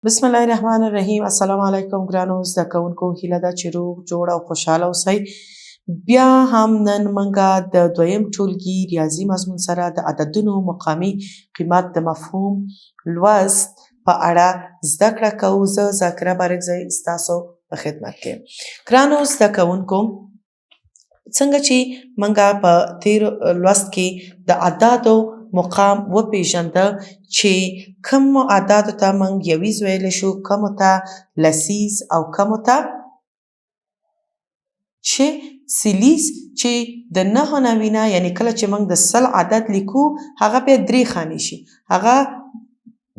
بسم الله الرحمن الرحیم. السلام علیکم ګرانو زده کوونکو، هیله ده چې روغ جوړ او خوشحاله اوسئ. بیا هم نن موږ د دویم ټولګي ریاضی مضمون سره د عددونو مقامی قیمت د مفهوم لوست په اړه زده کړه کوو. زه ذاکره بارکزی ستاسو په خدمت کې یم. ګرانو زده کوونکو، څنګه چې موږ په تیر لوست کې د اعدادو مقام وپېژنده چې کومو اعدادو ته موږ یویز ویلی شو، کومو ته لسیز او کومو ته چې سلیز. چې د 9 نه وینه، یعنی کله چې موږ د 100 عدد لیکو هغه بیا 3 خانې شي. هغه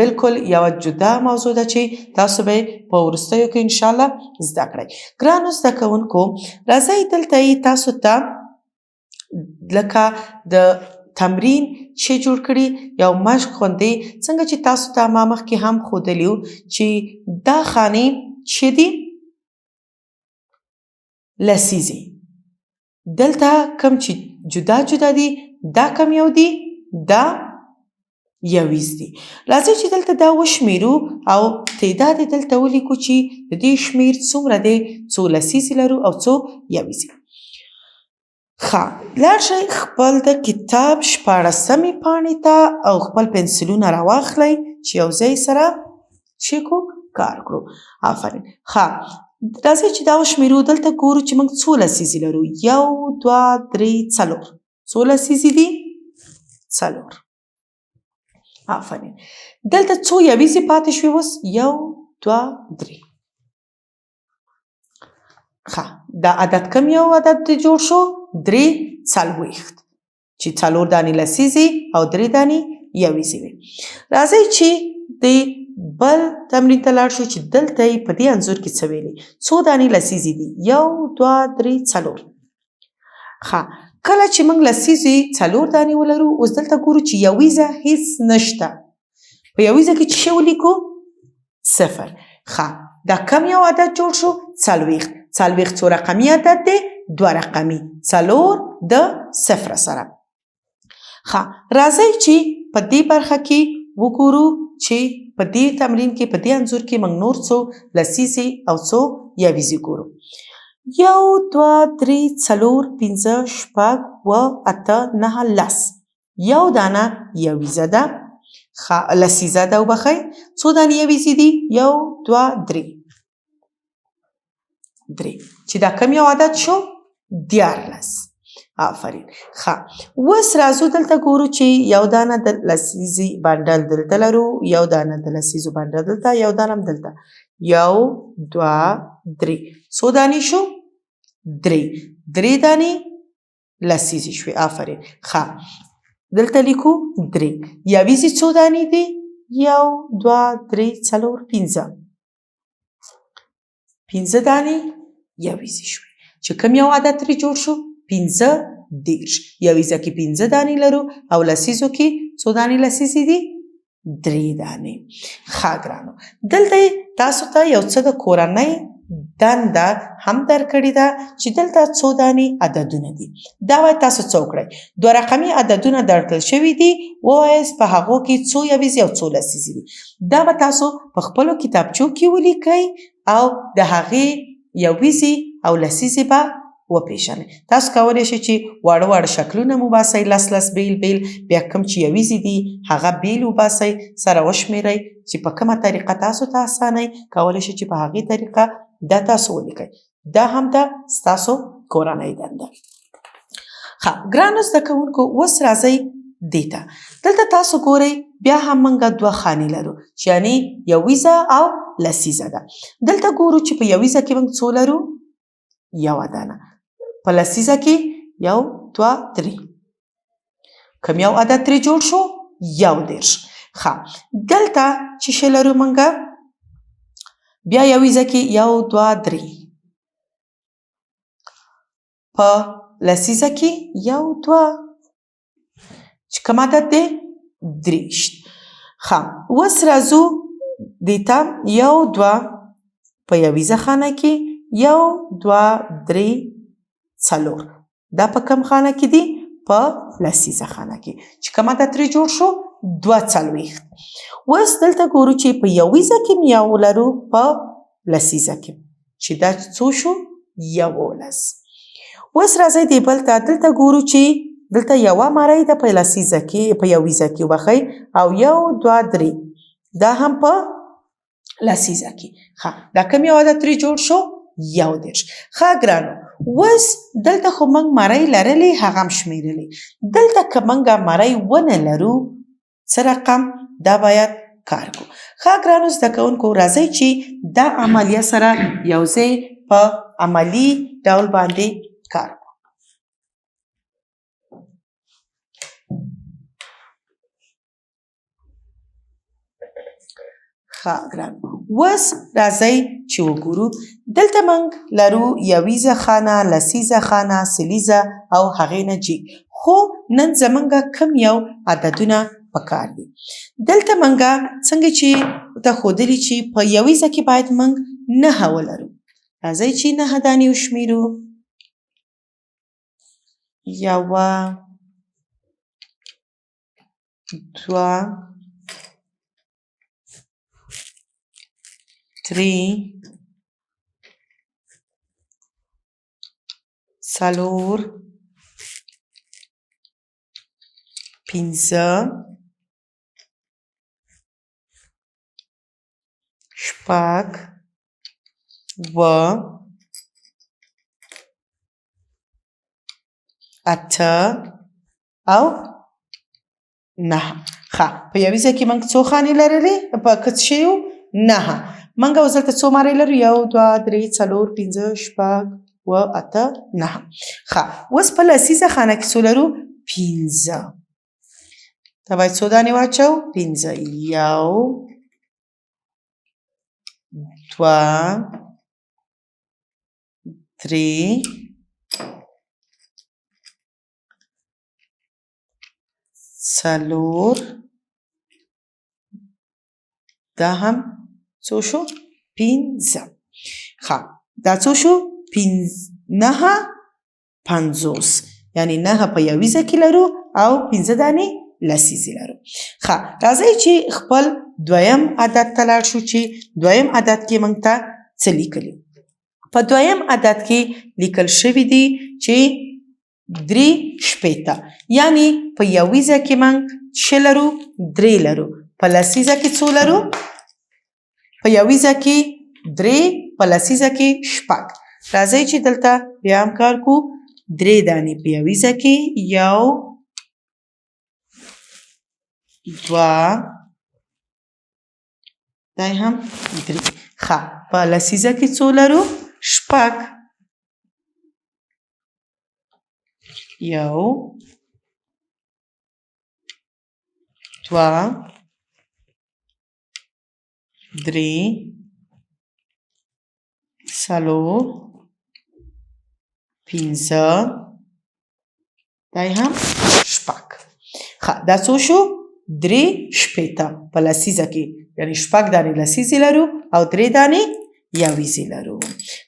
بالکل یوه جدا موضوع ده چې تاسو به په وروستیو کې انشاءالله زده کړئ. ګرانو زده کوونکو، راځئ دلته یې تاسو ته لکه د تمرین چې جوړ کړي یو مشق غوندې، څنګه چې تاسو ته ما مخکې هم ښودلي وو چې دا خانې چې دي لسیزې، دلته کم چې جدا جدا دي دا کم یو دي، دا یویز دي. راځئ چې دلته دا وشمیرو او تعداد یې دلته ولیکو چې د دې شمیر څومره دی، څو لسیزې لرو او څو یویزې. ښه، لاړ شئ خپل د کتاب 14مې پاڼې ته او خپل پنسلونه راواخلئ چې یو ځای سره چې کو کار کړو. آفرین. ښه، راځئ چې دا وشمیرو. دلته ګورو چې موږ څو لسیزې لرو. 1 2 3 4. څو لسیزې دي؟ 4. آفرین. دلته څو یویزې پاتې شوې اوس؟ 1 2 3. ښه، دا عدد کم یو عدد جوړ شو؟ 3 څلوېښت، چې 4 دانې لسیزې او 3 دانې یویزې وي. راځئ چې د بل تمرین ته لاړ شو چې دلته یې په دې انځور کې څه ویلي. څو دانې لسیزې دي؟ 1 2 3 4. ښه، کله چې موږ لسیزې 4 دانې ولرو، اوس دلته ګورو چې یویزه هیڅ نشته. په یویزه کې څه ولیکو؟ 0. ښه، دا کم یو عدد جوړ شو؟ 40. 40 څو رقمي عدد دی؟ 2 رقمي. 4 د 0 سره. ښه، راځئ چې په دې برخه کې وګورو چې په دې تمرین کې، په دې انځور کې موږ نور څو لسیزې او څو یویزې ګورو. 1 2 3 4 5 6 7 8 9 10. یو دانه یویزه ده، لسیزه ده وبخئ. څو دانې یویزې دي؟ 1 2 3. چې دا کم یو عدد شو؟ 14. آفرین. ښه، اوس راځو دلته ګورو چې یو دانه د لسیزې بنډل دلته لرو، یو دانه د لسیزو بنډل دلته، یو دانه هم دلته. 1 2 3. څو دانې شو؟ 3. 3 دانې لسیزې شوې. آفرین. ښه، دلته لیکو 3. یویزې څو دانې دي؟ 1 2 3 4 5. 5 دانې یویزې شوې. چې کوم یو عدد ترې جوړ شو؟ 15 10. یویزه کې 15 دانې لرو او لسیزو کې څو دانې لسیزې دي؟ 3 دانې. ښه ګرانو، دلته تاسو ته یو څه د کورنۍ دنده هم درکړې ده چې دلته څو دانې عددونه دي. دا باید تاسو څه وکړئ؟ 2 رقمي عددونه درکړل شوي دي، ووایاست په هغو کې څو یویزې او څو لسیزې دي. دا به تاسو په خپلو کتابچو کې ولیکئ او د هغې یویزې او لسیزې به وپېژنئ. تاسو کولی شئ چې واړه واړه شکلونه مو باسئ، لس بیل بیل، بیا کوم چې یویزې دي هغه بیل وباسئ، سره وشمېرئ چې په کومه طریقه تاسو ته اسانه کولی شئ چې په هغې طریقه دا تاسو ولیکئ. دا هم ده ستاسو کورنۍ دنده. ښه ګرانو زده کوونکو، اوس راځئ دې ته. دلته تاسو ګورئ بیا هم موږ 2 خانې لرو، چې یعنې یویزه او لسیزه ده. دلته ګورو چې په یویزه کې موږ څو لرو؟ 1 دانه. په لسیزه کې 1 2 3. کوم یو عدد ترې جوړ شو؟ 21. ښه، دلته چې څه لرو موږ؟ بیا یویزه کې 1 2 3. په لسیزه کې 1 2. چې کوم عدد دی؟ 23. ښه، اوس راځو دې ته 1 2 په یویزه خانه کې، 1 2 3 4. دا په کوم خانه کې دي؟ په لسیزه خانه کې. چې کوم عدد ترې جوړ شو؟ دوه څلوېښت. اوس دلته ګورو چې په یویزه کې یو لرو په لسیزه کې چې دا څو شو 11. اوس راځئ دې بل ته دلته ګورو چې دلته یوه مری ده په لسیزه کې په یویزه کې وبخئ او 1 2 3 دا هم په لسیزه کې. ښه دا کوم یو عدد ترې جوړ شو 21. ښه ګرانو اوس دلته خو موږ مری لرلې هغه هم شمیرلې. دلته که موږ مری ونه لرو څه رقم دا باید کار کو. ښه ګرانو زده کوونکو راځئ چې دا عملیه سره یو ځای په عملي ډول باندې کار کو. ښه ګرانو اوس راځئ چې وګورو دلته موږ لرو یویزه خانه لسیزه خانه سلیزه او هغې نه جیګ. خو نن زموږ کم یو عددونه پکار دي. دلته موږ څنګه چې ته ښودلي چې په یویزه کې باید موږ 9 ولرو. راځئ چې 9 دانې وشمیرو. 1 2 3 4 5 6 7 8 او 9. ښه په یویزه کې موږ څو خانې لرلې په کڅ شیو 9. موږ اوس دلته څو مری لرو 1 2 3 4 5 6 7 8 9. ښه اوس په لسیزه خانه کې څو لرو 15. ته باید څو دانې واچو 15. 1 2 3 4 دا هم څو شو 15. ښه دا څو شو 9 50 یعنی 9 په یویزه کې لرو او 15 دانې لسیزې لرو. ښه راځئ چې خپل دویم عدد ته لاړ شو چې دویم عدد کې موږ ته څه لیکلي. په دویم عدد کې لیکل شوي دي چې 3 شپېته یعنی په یویزه کې موږ څه لرو 3 لرو. په لسیزه کې څو لرو په یویزه کې 3 په لسیزه کې 6. راځئ چې دلته بیا هم کار کو 3 دانې په یویزه کې 1 2 دا هم 3. ښه په لسیزه کې څو لرو 6 1 2 3 4 5 دا هم 6. ښه دا څو شو 3 شپېته په لسیزه کې یعنی 6 دانې لسیزې لرو او 3 دانې یویزې لرو.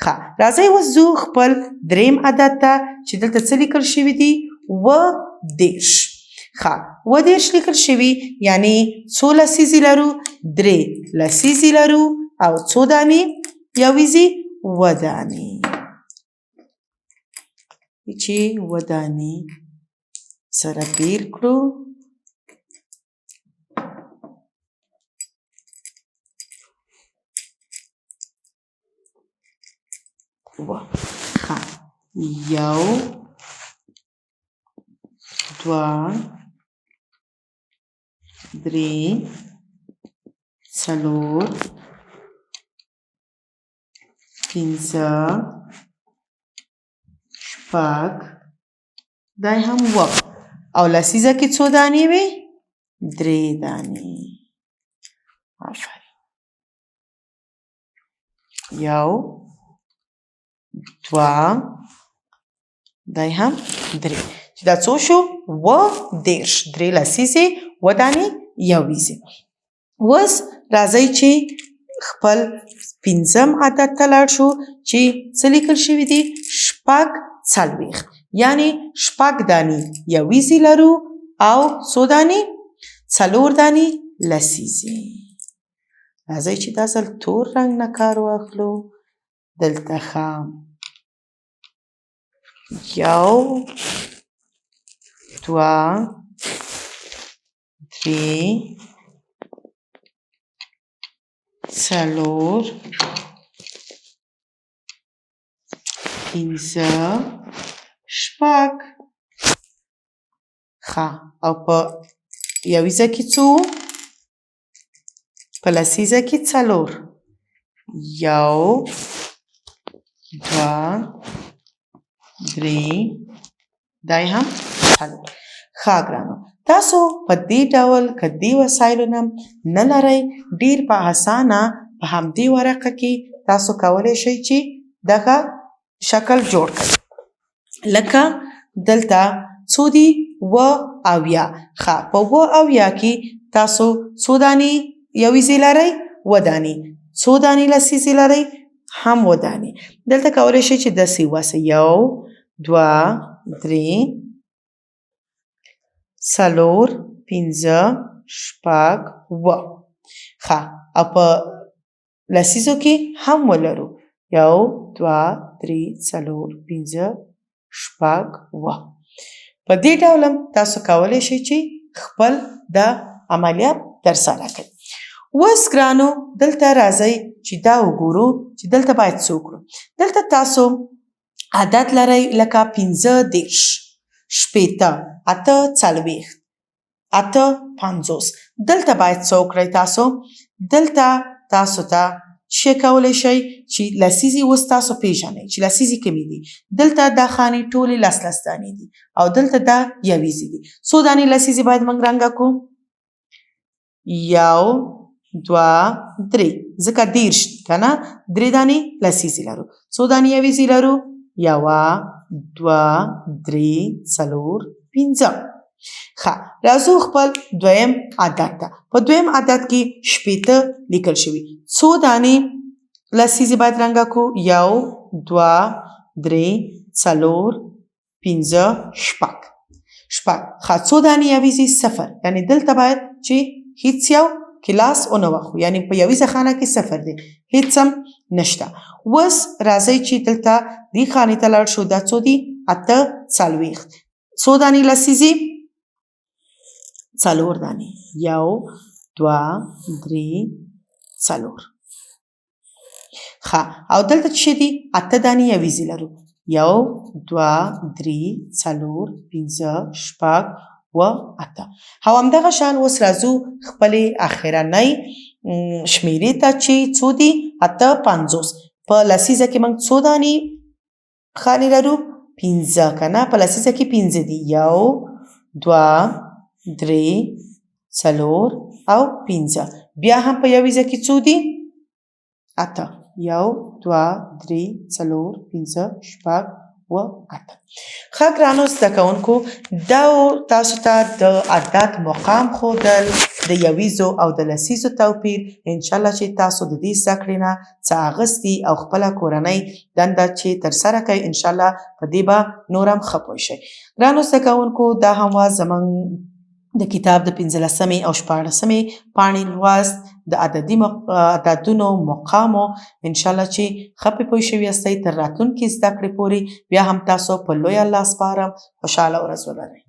ښه راځئ اوس ځو خپل دریم عدد ته چې دلته څه لیکل شوي دي 20. ښه 20 لیکل شوي یعنی څو لسیزې لرو 3 لسیزې لرو او څو دانې یویزې 7 دانې چې 7 دانې سره بیر کړو. ښه 1 2 3 4 5 6 دا هم او لسیزه کې څو دانې وي 3 دانې. آفرین 1 2 دا هم 3 چې دا څو شو 20 3 لسیزې 7 دانې یویزې. اوس راځئ چې خپل پنځم عدد ته لاړ شو چې څه لیکل شوي دي 40 یعنی 6 دانې یویزې لرو او څو دانې څلور دانې لسیزې. راځئ چې دا ځل تور رنګ نه کار واخلو. دلته ښه یو دوه درې څلور پنځه شپږ. ښه او په یویزه کې څو؟ په لسیزه کې څلور. یو دوه درې دا یې هم څلور. ښه ګرانو تاسو په دې ډول که دې وسایلو نه نه لرئ ډېر په اسانه په همدې ورقه کې تاسو کولی شئ چې دغه شکل جوړ کړئ. لکه دلته څو دي؟ اویا. ښه په اویا کې تاسو څو دانې یویزې لرئ؟ 7 دانې. څو دانې لسیزې لرئ؟ هم 7 دانې. دلته کولی شئ چې داسې وواسئ. یو دوه درې څلور پنځه شپږ 7. ښه او په لسیزو کې هم ولرو. یو دوه درې څلور پنځه شپږ 7. په دې ډول هم تاسو کولی شئ چې خپل دا عملیات ترسره کړئ. اوس ګرانو دلته راځئ چې دا وګورو چې دلته باید څه وکړو. دلته تاسو عدد لرئ لکه 15 شپېته اته څلوېښت اته 50. دلته باید څه وکړئ تاسو؟ دلته تاسو ته څه کولی شئ چې لسیزې اوس تاسو پیژنئ چې لسیزې کومې دي. دلته دا خانې ټولې لس دانې دي او دلته دا یویزې دي. څو دانې لسیزې باید موږ رنګه کړو؟ یو دوه درې ځکه 30 که نه 3 دانې لسیزې لرو. څو دانې یویزې لرو؟ یوه دوه درې څلور پنځه. ښه راځو خپل دویم عدد ته. په دویم عدد کې شپېته لیکل شوي. څو دانې لسیزې باید رنګه کړو؟ یو دوه درې څلور پنځه شپږ. ښه څو دانې یویزې؟ 0. یعنې دلته باید چې هیڅ یو کلاس ونه واخلو. یعنې په یویزه خانه کې 0 دی. هیڅ هم نشته. اوس راځئ چې دلته دې خانې ته لاړ شو. دا څو دي؟ اته څلوېښت. څو دانې لسیزې؟ 4 دانې. یو دوه درې څلور. ښه او دلته څه دي؟ اته دانې یویزې لرو. یو دوه درې څلور پنځه شپږ 8. او همدغه شان اوس راځو خپلې اخرنۍ شمیرې ته چې څو دي؟ 850. په لسیزه کې موږ څو دانې خانې لرو؟ 15 که نه په لسیزه کې 15 دي. یو دوه درې څلور او 15. بیا هم په یویزه کې څو دي؟ 8. یو دوه درې څلور پنځه شپږ 8. ښه ګرانو زده کوونکو دا تاسو ته د عدد مقام ښودل د یویزو او د لسیزو توپیر. انشاءالله چې تاسو د دې زده کړې نه څه اخیستي او خپله کورنۍ دنده چې ترسره کوئ انشاءالله په دې به نور هم ښه پوه شئ. ګرانو زده کوونکو دا هم وه زموږ د کتاب د 15مې او 14مې پاڼې لوست د عددونو مقامو. انشاءالله چې ښه پې پوه شوي یاستئ. تر راتلونکي زده کړې پورې بیا هم تاسو په لوی الله سپارم. خوشحاله ورځ ولرئ.